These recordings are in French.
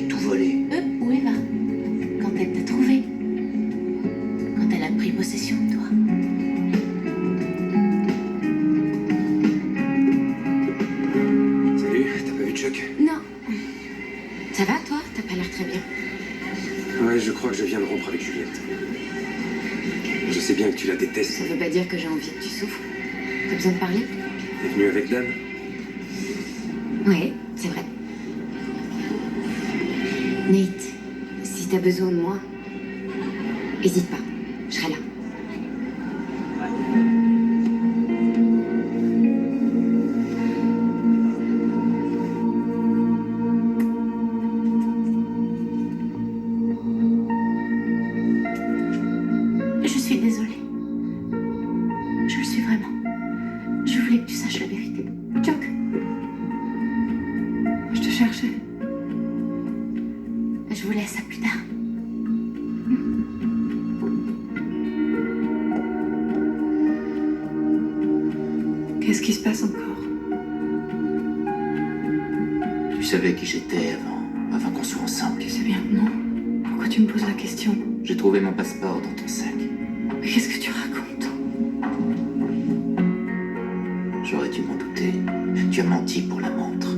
allait tout voler. Où Eva? Quand elle t'a trouvé? Quand elle a pris possession de toi? Salut, t'as pas vu Chuck? Non. Ça va, toi? T'as pas l'air très bien. Ouais, je crois que je viens de rompre avec Juliette. Je sais bien que tu la détestes. Ça veut pas dire que j'ai envie que tu souffres. T'as besoin de parler? T'es venu avec Dan? Ouais, c'est vrai. Nate, si t'as besoin de moi, hésite pas, je serai là. Je suis désolée. Je le suis vraiment. Je voulais que tu saches la vérité. Chuck, je te cherchais. Je vous laisse à plus tard. Qu'est-ce qui se passe encore? Tu savais qui j'étais avant qu'on soit ensemble. Tu sais bien que non. Pourquoi tu me poses la question? J'ai trouvé mon passeport dans ton sac. Mais qu'est-ce que tu racontes? J'aurais dû m'en douter. Tu as menti pour la montre.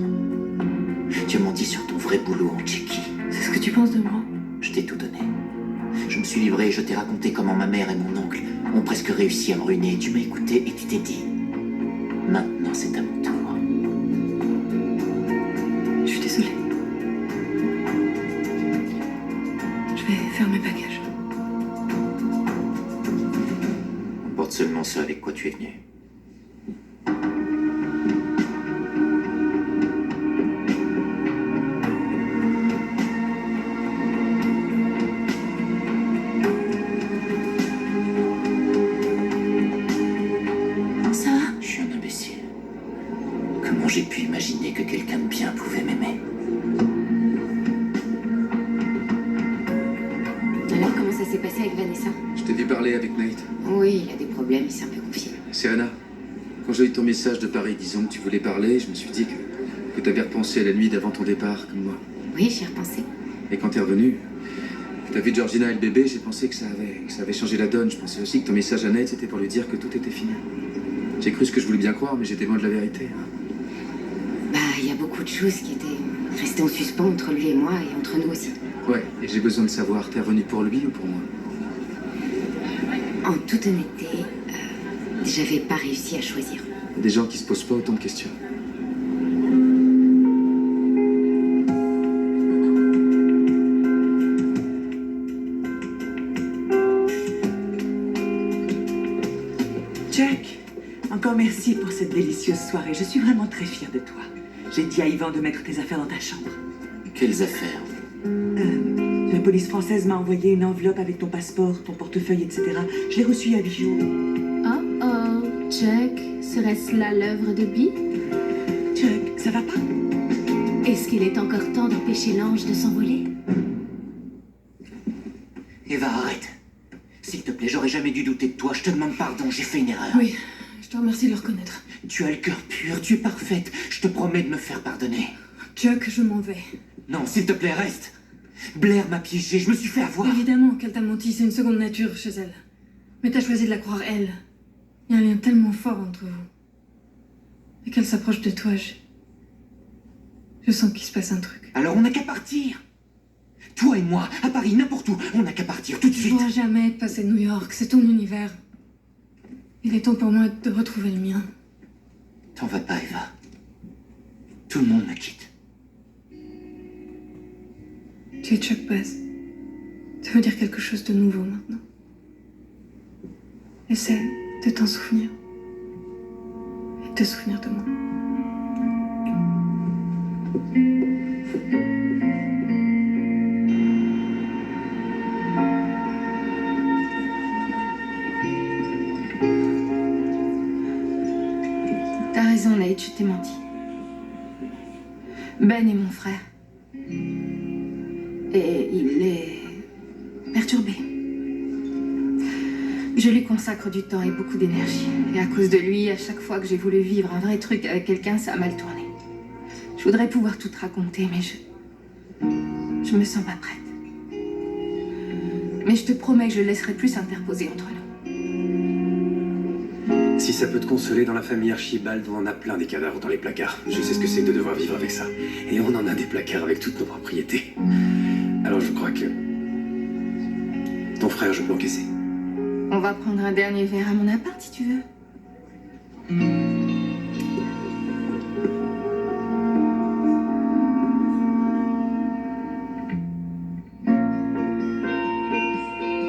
Tu as menti sur ton vrai boulot en Tchéquie. C'est ce que tu penses de moi? Je t'ai tout donné. Je me suis livré et je t'ai raconté comment ma mère et mon oncle ont presque réussi à me ruiner. Tu m'as écouté et tu t'es dit, maintenant c'est à mon tour. Je suis désolée. Je vais faire mes bagages. Porte seulement ce avec quoi tu es venu. Ça va? Je suis un imbécile. Comment j'ai pu imaginer que quelqu'un de bien pouvait m'aimer? Alors, comment ça s'est passé avec Vanessa? Je t'ai vu parler avec Nate. Oui, il a des problèmes, il s'est un peu confié. C'est Anna. Quand j'ai eu ton message de Paris disant que tu voulais parler, je me suis dit que tu avais repensé à la nuit d'avant ton départ, comme moi. Oui, j'y ai repensé. Et quand t'es revenu, que t'as vu Georgina et le bébé, j'ai pensé que ça avait changé la donne. Je pensais aussi que ton message à Nate, c'était pour lui dire que tout était fini. J'ai cru ce que je voulais bien croire, mais j'étais loin de la vérité. Bah, il y a beaucoup de choses qui étaient restées en suspens entre lui et moi et entre nous aussi. Ouais, et j'ai besoin de savoir, t'es revenu pour lui ou pour moi? En toute honnêteté, j'avais pas réussi à choisir. Des gens qui se posent pas autant de questions. Jack, encore merci pour cette délicieuse soirée. Je suis vraiment très fière de toi. J'ai dit à Yvan de mettre tes affaires dans ta chambre. Quelles affaires? La police française m'a envoyé une enveloppe avec ton passeport, ton portefeuille, etc. Je l'ai reçue à Bijou. Oh oh, Chuck, serait-ce là l'œuvre de Bi? Jack, ça va pas? Est-ce qu'il est encore temps d'empêcher l'ange de s'envoler? Eva, arrête. S'il te plaît, j'aurais jamais dû douter de toi. Je te demande pardon, j'ai fait une erreur. Oui, je te remercie de le reconnaître. Tu as le cœur pur, tu es parfaite. Je te promets de me faire pardonner. Chuck, je m'en vais. Non, s'il te plaît, reste. Blair m'a piégé, je me suis fait avoir. Évidemment qu'elle t'a menti, c'est une seconde nature chez elle. Mais t'as choisi de la croire elle. Il y a un lien tellement fort entre vous. Et qu'elle s'approche de toi, je sens qu'il se passe un truc. Alors on n'a qu'à partir. Toi et moi, à Paris, n'importe où, on n'a qu'à partir tout de Je suite. ne pourras jamais te passer de New York, c'est ton univers. Il est temps pour moi de retrouver le mien. T'en vas pas, Eva. Tout le monde me quitte. Tu es Chuck Bass. Ça veut dire quelque chose de nouveau maintenant. Essaie de t'en souvenir. Et de te souvenir de moi. T'as raison, Nate, je t'ai menti. Ben est mon frère. Et il est perturbé. Je lui consacre du temps et beaucoup d'énergie. Et à cause de lui, à chaque fois que j'ai voulu vivre un vrai truc avec quelqu'un, ça a mal tourné. Je voudrais pouvoir tout te raconter, mais Je me sens pas prête. Mais je te promets que je laisserai plus s'interposer entre nous. Si ça peut te consoler, dans la famille Archibald, on en a plein des cadavres dans les placards. Je sais ce que c'est de devoir vivre avec ça. Et on en a des placards avec toutes nos propriétés. Alors je crois que... ton frère, je peux encaisser. On va prendre un dernier verre à mon appart si tu veux.